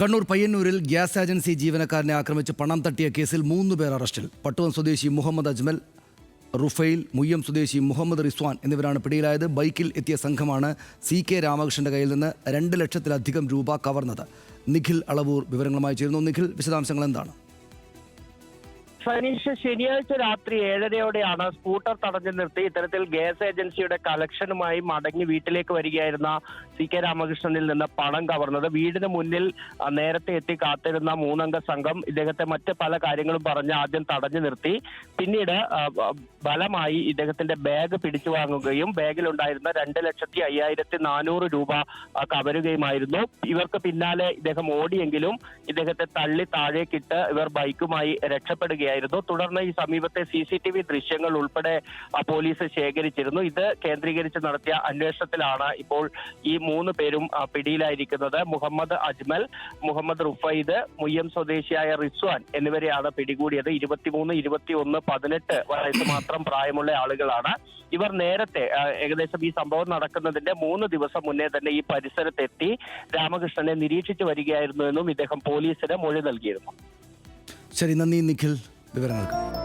കണ്ണൂർ പയ്യന്നൂരിൽ gas agency ജീവനക്കാരനെ ആക്രമിച്ച് പണം തട്ടിയ കേസിൽ 3 പേർ അറസ്റ്റിൽ. പട്ടുവം സ്വദേശി മുഹമ്മദ് അജ്മൽ, റുഫൈൽ, മുയ്യം സ്വദേശി മുഹമ്മദ് റിസ്വാൻ എന്നിവരാണ് പിടിയിലായത്. ബൈക്കിൽ എത്തിയ സംഘമാണ് CK രാമകൃഷ്ണന്റെ കയ്യിൽ നിന്ന് 2 ലക്ഷത്തിലധികം രൂപ കവർന്നത്. നിഖിൽ അളവൂർ വിവരങ്ങളുമായി ചേരുന്നു. നിഖിൽ, വിശദാംശങ്ങൾ എന്താണ്? സനീഷ്, ശനിയാഴ്ച രാത്രി 7:30യോടെയാണ് സ്കൂട്ടർ തടഞ്ഞു നിർത്തി ഇത്തരത്തിൽ ഗ്യാസ് ഏജൻസിയുടെ കളക്ഷനുമായി മടങ്ങി വീട്ടിലേക്ക് വരികയായിരുന്ന CK രാമകൃഷ്ണനിൽ നിന്ന് പണം കവർന്നത്. വീടിന് മുന്നിൽ നേരത്തെ എത്തി കാത്തിരുന്ന 3 അംഗ സംഘം ഇദ്ദേഹത്തെ മറ്റ് പല കാര്യങ്ങളും പറഞ്ഞ് ആദ്യം തടഞ്ഞു നിർത്തി. പിന്നീട് ബലമായി ഇദ്ദേഹത്തിന്റെ ബാഗ് പിടിച്ചു വാങ്ങുകയും ബാഗിലുണ്ടായിരുന്ന 2,50,400 രൂപ കവരുകയുമായിരുന്നു. ഇവർക്ക് പിന്നാലെ ഇദ്ദേഹം ഓടിയെങ്കിലും ഇദ്ദേഹത്തെ തള്ളി താഴേക്കിട്ട് ഇവർ ബൈക്കുമായി രക്ഷപ്പെടുകയായിരുന്നു. തുടർന്ന് ഈ സമീപത്തെ CCTV ദൃശ്യങ്ങൾ ഉൾപ്പെടെ പോലീസ് ശേഖരിച്ചിരുന്നു. ഇത് കേന്ദ്രീകരിച്ച് നടത്തിയ അന്വേഷണത്തിലാണ് ഇപ്പോൾ ഈ 3 പേരും പിടിയിലായിരിക്കുന്നത്. മുഹമ്മദ് അജ്മൽ, മുഹമ്മദ് റുഫൈദ്, മുയ്യം സ്വദേശിയായ റിസ്വാൻ എന്നിവരെയാണ് പിടികൂടിയത്. 23, 21, 18 വയസ്സ് മാത്രം പ്രായമുള്ള ആളുകളാണ്. ഇവർ നേരത്തെ ഏകദേശം ഈ സംഭവം നടക്കുന്നതിന്റെ 3 ദിവസം മുന്നേ തന്നെ ഈ പരിസരത്തെത്തി രാമകൃഷ്ണനെ നിരീക്ഷിച്ചു വരികയായിരുന്നു എന്നും ഇദ്ദേഹം പോലീസിന് മൊഴി നൽകിയിരുന്നു. ശരി, നന്ദി നിഖിൽ വിവരങ്ങൾക്ക്.